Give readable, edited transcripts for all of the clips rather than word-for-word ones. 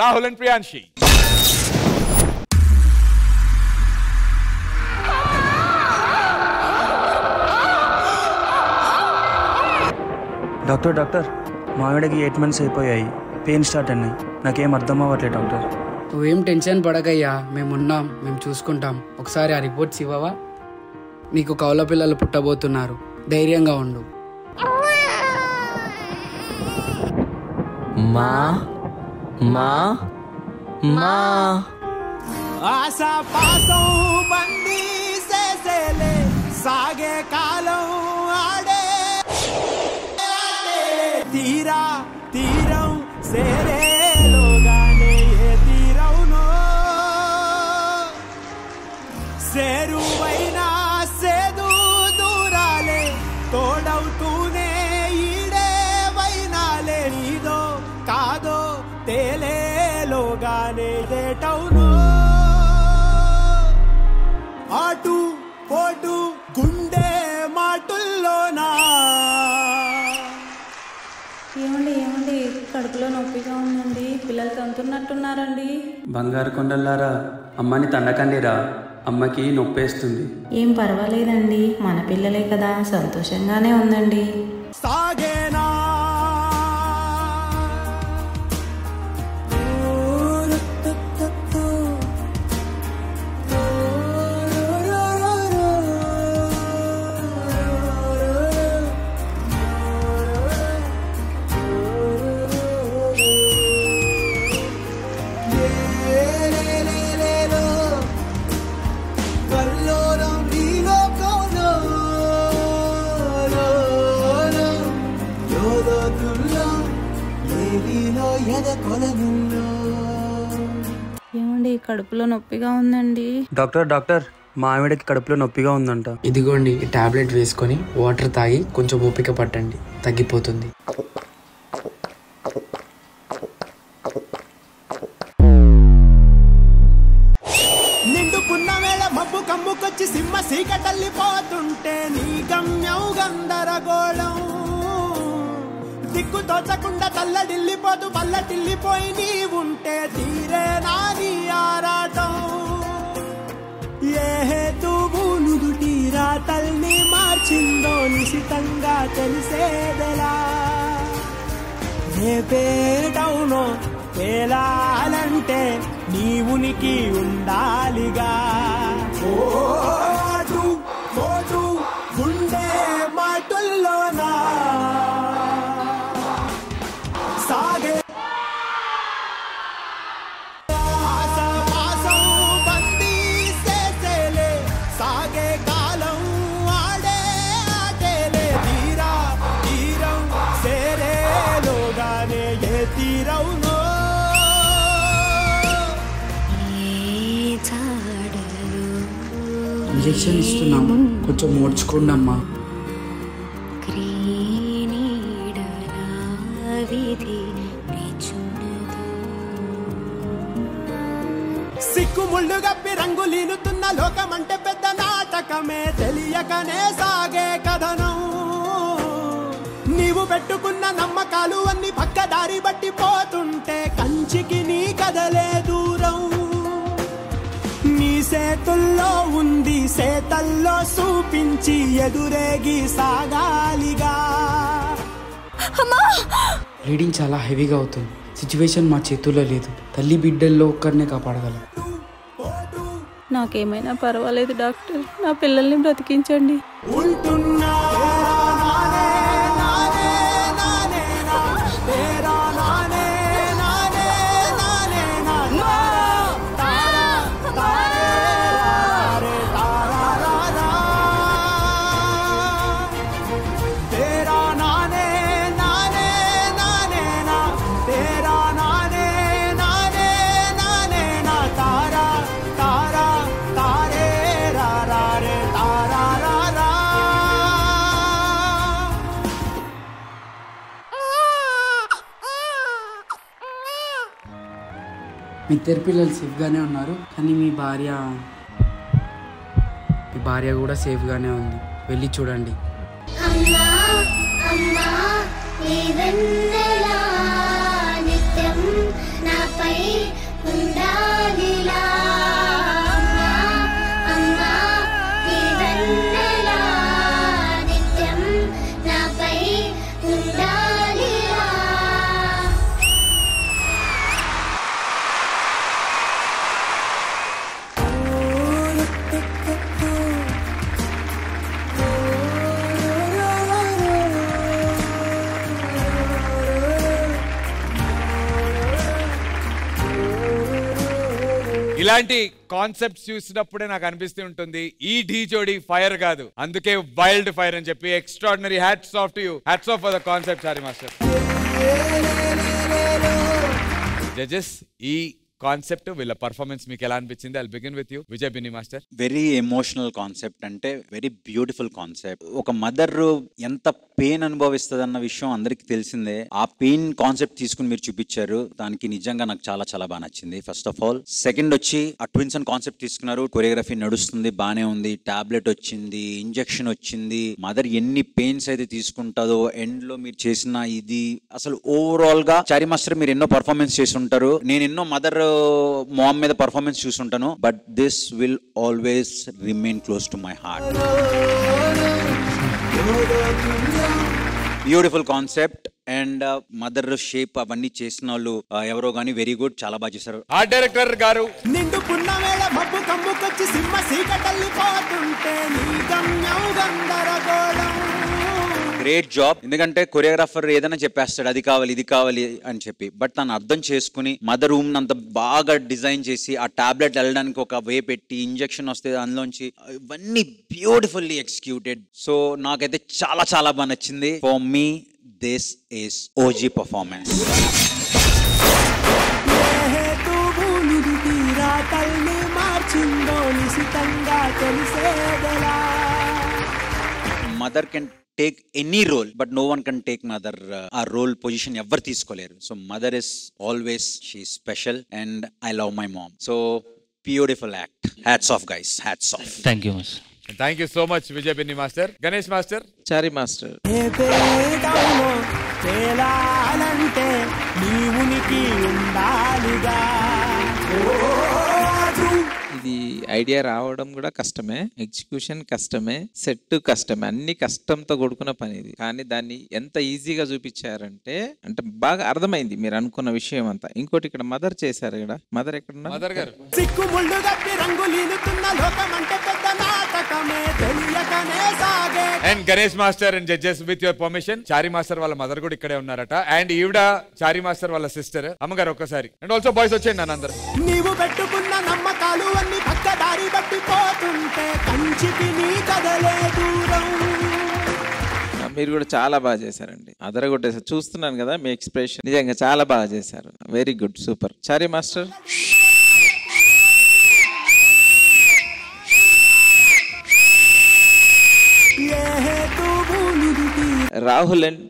Rahul and Priyanshi. Doctor మా ఆవిడకి 8 months అయిపోయాయి. పెయిన్ స్టార్ట్ అన్నాయి. నాకేం అర్థం అవ్వట్లేదు డాక్టర్. నువ్వేం టెన్షన్ పడకయ్యా, మేమున్నాం, మేము చూసుకుంటాం. ఒకసారి ఆ రిపోర్ట్స్ ఇవ్వవా? నీకు కౌల పిల్లలు పుట్టబోతున్నారు, ధైర్యంగా ఉండు. మా మా మా ఆశా పాసం బండి సేసేలే సాగే కాలం ఆడే తీరా తీరం సేరేలోగానే ఏ తీరవునో సేరువైనా సేదు దూరాలే తోడవుతూనే ఈడే వైనాలే నీదో కాదో తేలేలోగానే ఏటవునో ఆటు పోటు గుండె మాటుల్లోనా. ఏమండి కడుపులో నొప్పిగా ఉందండి, పిల్లలు తంతున్నట్టున్నారండి. బంగారు కొండలారా, అమ్మని తండకండిరా, అమ్మకి నొప్పేస్తుంది. ఏం పర్వాలేదండి, మన పిల్లలే కదా, సంతోషంగానే ఉందండి. సాగేనా ఏమండి కడుపులో నొప్పిగా ఉందండి. డాక్టర్ మా ఆవిడకి కడుపులో నొప్పిగా ఉందంట. ఇదిగోండి, ఈ టాబ్లెట్ వేసుకొని వాటర్ తాగి కొంచెం ఓపిక పట్టండి, తగ్గిపోతుంది. నిండు పున్నమేళ మబ్బు కమ్ముకొచ్చి సింహ సీకటల్లిపోతుంటే నీ గమ్యం గందరగోళం దిక్కు తోచకుండా తల్లడిల్లిపోతూ పల్లటిల్లిపోయి నీ ఉంటే తీరే నాని ఆరాటం ఏ హేతువు నుదుటి రాతల్ని మార్చిందో నిశితంగా తెలిసేదెలా రేపేటవునో తేలాలంటే నీ ఉనికి ఉండాలిగా. ఓటు ఓటు గుండె మాటుల్లోనా సాగే ఆసపాసం బందీ సేసేలే సాగే కాలం ఆడే ఆటేలే తీరా తీరం సేరేలోగానే ఏ తీరవునో ఇంజెక్షన్ ఇస్తున్నాము, కొంచెం ఓడ్చుకోండి అమ్మా. సిక్కు ముళ్ళు గప్పి రంగులీనుతున్న లోకమంటే పెద్ద నాటకమే తెలియకనే సాగే కథనం నీవు పెట్టుకున్న నమ్మకాలు అన్ని పక్కదారి బట్టి పోతుంటే కంచికి నీ కదలే దూరం నీ సేతుల్లో ఉంది సేతల్లో చూపించి ఎదురేగి సాగాలిగా. బ్లీడింగ్ చాలా హెవీగా అవుతుంది. సిచ్యువేషన్ మా చేతుల్లో లేదు. తల్లి బిడ్డల్లో ఒక్కరినే కాపాడగలం. నాకేమైనా పర్వాలేదు డాక్టర్, నా పిల్లల్ని బ్రతికించండి. ఉంటున్నా మీ ఇద్దరు పిల్లలు సేఫ్గానే ఉన్నారు, కానీ మీ భార్య కూడా సేఫ్గానే ఉంది. వెళ్ళి చూడండి. నిత్యం నాపై ఇలాంటి కాన్సెప్ట్స్ చూసినప్పుడే నాకు అనిపిస్తూ ఉంటుంది ఈ ఢీ జోడి ఫైర్ కాదు, అందుకే వైల్డ్ ఫైర్ అని చెప్పి. Extraordinary. Hats off to you. Hats off for the concept Chari master. Judges, ఈ కాన్సెప్ట్ వీళ్ళ పర్ఫార్మెన్స్ మీకు ఎలా అనిపించింది? I'll begin with you Vijay Binny master. Very emotional concept, అంటే వెరీ బ్యూటిఫుల్ కాన్సెప్ట్. ఒక మదర్ ఎంత పెయిన్ అనుభవిస్తుంది అన్న విషయం అందరికి తెలిసిందే. ఆ పెయిన్ కాన్సెప్ట్ తీసుకుని మీరు చూపించారు, దానికి నిజంగా నాకు చాలా చాలా బాగా నచ్చింది. First of all. సెకండ్ వచ్చి ఆ ట్విన్స్ అని కాన్సెప్ట్ తీసుకున్నారు, కొరియోగ్రఫీ నడుస్తుంది, బానే ఉంది, టాబ్లెట్ వచ్చింది, ఇంజెక్షన్ వచ్చింది, మదర్ ఎన్ని పెయిన్స్ అయితే తీసుకుంటుందో ఎండ్ లో మీరు చేసిన ఇది అసలు ఓవరాల్ గా చారి మాస్టర్ మీరు ఎన్నో పర్ఫార్మెన్స్ చేసి ఉంటారు, నేను ఎన్నో మదర్ మామ్ మీద పర్ఫార్మెన్స్ చూసుంటాను, but this will always remain close to my heart. Beautiful concept and mother shape అవన్నీ చేసిన వాళ్ళు ఎవరో గానీ వెరీ గుడ్, చాలా బాగా చేశారు. ఆర్ట్ డైరెక్టర్ గారు. నిండు పున్నమేళ మబ్బు కమ్ముకొచ్చి సింహ సీకటల్లిపోతుంటే నీ గమ్యం గందరగోళం. Great job. ఎందుకంటే కొరియోగ్రాఫర్ ఏదైనా చెప్పేస్తాడు అది కావాలి ఇది కావాలి అని చెప్పి, బట్ తను అర్థం చేసుకుని మదర్ రూమ్ అంత బాగా డిజైన్ చేసి ఆ టాబ్లెట్ వెళ్ళడానికి ఒక వే పెట్టి ఇంజెక్షన్ వస్తే అందులోంచి ఇవన్నీ బ్యూటిఫుల్లీ ఎగ్జిక్యూటెడ్. సో నాకైతే చాలా చాలా బాగా నచ్చింది. For me this is OG performance. Mother can take any role, but no one can take mother a role position ever తీసుకోలేరు. So mother is always, she's special and I love my mom. So beautiful act. Hats off guys, hats off. Thank you master. Thank you so much Vijay Binni master. Ganesh master. Chari master. తేలాలంటే నీ ఉనికి ఉండాలిగా. ఇది idea రావడం కూడా కష్టమే, execution కష్టమే, set కష్టమే, అన్ని కష్టంతో కూడుకున్న పని ఇది. కానీ దాన్ని ఎంత ఈజీగా చూపించారంటే అంటే బాగా అర్థమైంది మీరు అనుకున్న విషయం అంతా. ఇంకోటి ఇక్కడ మదర్ చేశారు, ఇక్కడ మదర్ ఎక్కడున్నా మదర్ గారు. సిక్కుముళ్ళు గప్పి రంగులీనుతున్న లోకమంటే పెద్ద నాటకమే తెలియకనే సాగే. And Ganesh master and judges with your permission, Chari master వాళ్ళ మదర్ కూడా ఇక్కడే ఉన్నారట. అండ్ ఈవిడ చారి మాస్టర్ వాళ్ళ సిస్టర్. అమ్మగారు ఒక్కసారి. అండ్ ఆల్సో బాయ్స్ వచ్చేయండి నన్ను అందరు. నీవు పెట్టుకున్న నమ్మకాలు అన్ని పక్క దారి బట్టి పోతుంటే కంచికి నీ కదలే దూరం. మీరు కూడా చాలా బాగా చేశారండి, అదరగొట్టేసారు. చూస్తున్నాను కదా మీ ఎక్స్ప్రెషన్, నిజంగా చాలా బాగా చేశారు. Very good, super. Chari master. Rahul and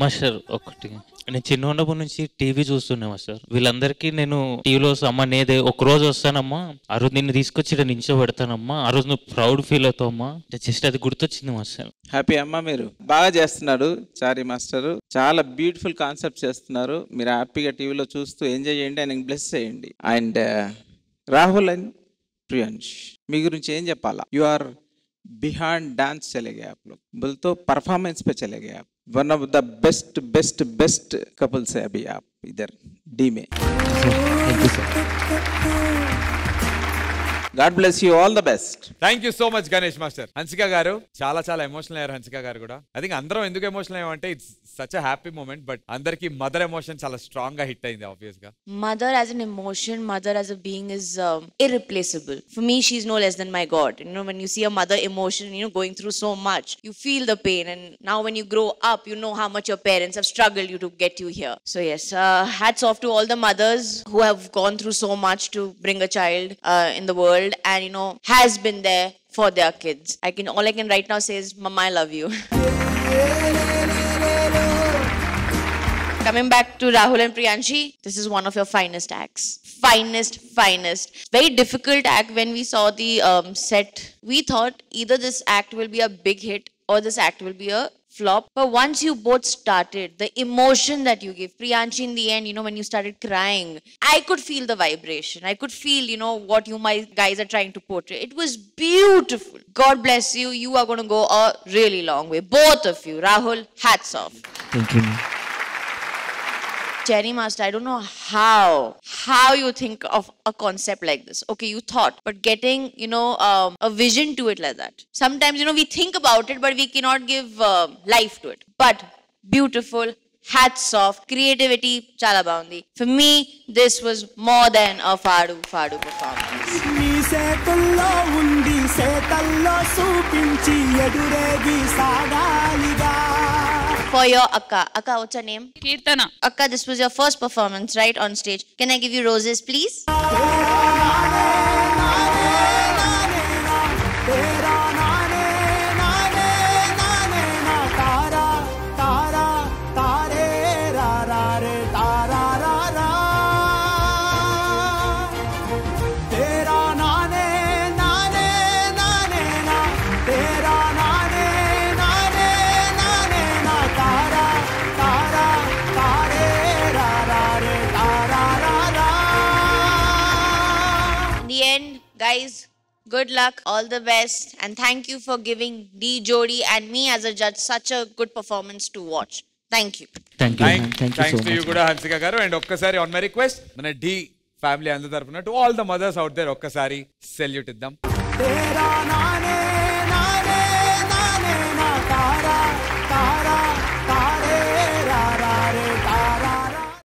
master ఒకటి, నేను చిన్న ఉన్నప్పటి నుంచి టీవీ చూస్తున్నా మాస్టర్. వీళ్ళందరికీ నేను టీవీలో అమ్మ నేదే ఒక రోజు వస్తానమ్మా, ఆ రోజు నిన్ను తీసుకొచ్చి ఇక్కడ నించోబెడతానమ్మా, ఆ రోజు నువ్వు ప్రౌడ్ ఫీల్ అవుతావమ్మా, జస్ట్ అది గుర్తొచ్చింది మాస్టర్. హ్యాపీ అమ్మా, మీరు బాగా చేస్తున్నారు చారి మాస్టర్. చాలా బ్యూటిఫుల్ కాన్సెప్ట్ చేస్తున్నారు. మీరు హ్యాపీగా టీవీలో చూస్తూ ఎంజాయ్ చేయండి, ఆయనకి బ్లెస్ చేయండి. అండ్ రాహుల్ అండ్ ప్రియాంష్, మీ గురించి ఏం చెప్పాలా? యు ఆర్ बिहाइंड डांस चले गए आप लोग, बोल तो परफॉर्मेंस पे चले गए आप. One of the best best best couples है अभी आप इधर डी में. God bless you, all the best. Thank you so much Ganesh master. Hansika గారు చాలా చాలా ఎమోషనల్ అయ్యారు. హన్సిక గారు కూడా ఐ థింక్ అందరం ఎందుకు ఎమోషనల్ అయ్యామంటే it's such a happy moment, but అందరికి మదర్ ఎమోషన్ చాలా స్ట్రాంగ్ గా హిట్ అయింది ఆబ్వియస్ గా. Mother as an emotion, mother as a being is irreplaceable. For me, she's no less than my God. You know, when you see a mother emotion, you know, going through so much, you feel the pain. And now when you grow up, you know how much your parents have struggled you to get you here. So yes, hats off to all the mothers who have gone through so much to bring a child in the world, and you know, has been there for their kids. All I can right now say is, Mama, I love you. Coming back to Rahul and Priyanshi, this is one of your finest acts. Finest. Very difficult act. When we saw the set, we thought either this act will be a big hit or this act will be a flop. But once you both started, the emotion that you give, Priyanshi in the end, when you started crying, I could feel the vibration. I could feel, what you guys are trying to portray. It was beautiful. God bless you. You are going to go a really long way. Both of you. Rahul, hats off. Thank you. Cherry Master, I don't know how you think of a concept like this. Okay, you thought, but getting, a vision to it like that. Sometimes, we think about it, but we cannot give life to it. But beautiful, hats off, creativity, chala baundi. For me, this was more than a Fadu performance. నీ సేతుల్లో ఉంది సేతల్లో చూపించి ఎదురేగి సాగాలిగా. For your Akka, what's her name? Kirtana. Akka, this was your first performance, right, on stage. Can I give you roses, please? Guys, good luck, all the best, and thank you for giving D Jodi and me as a judge such a good performance to watch. Thank you. Thank you. Thank you so thanks to you much. కూడా హన్సిక గారు. And ఒక్కసారి on my request మన డి family అందరి తరపున to all the mothers out there ఒక్కసారి salute ఇద్దాం. తేరా నానే నానే నానే నా తారా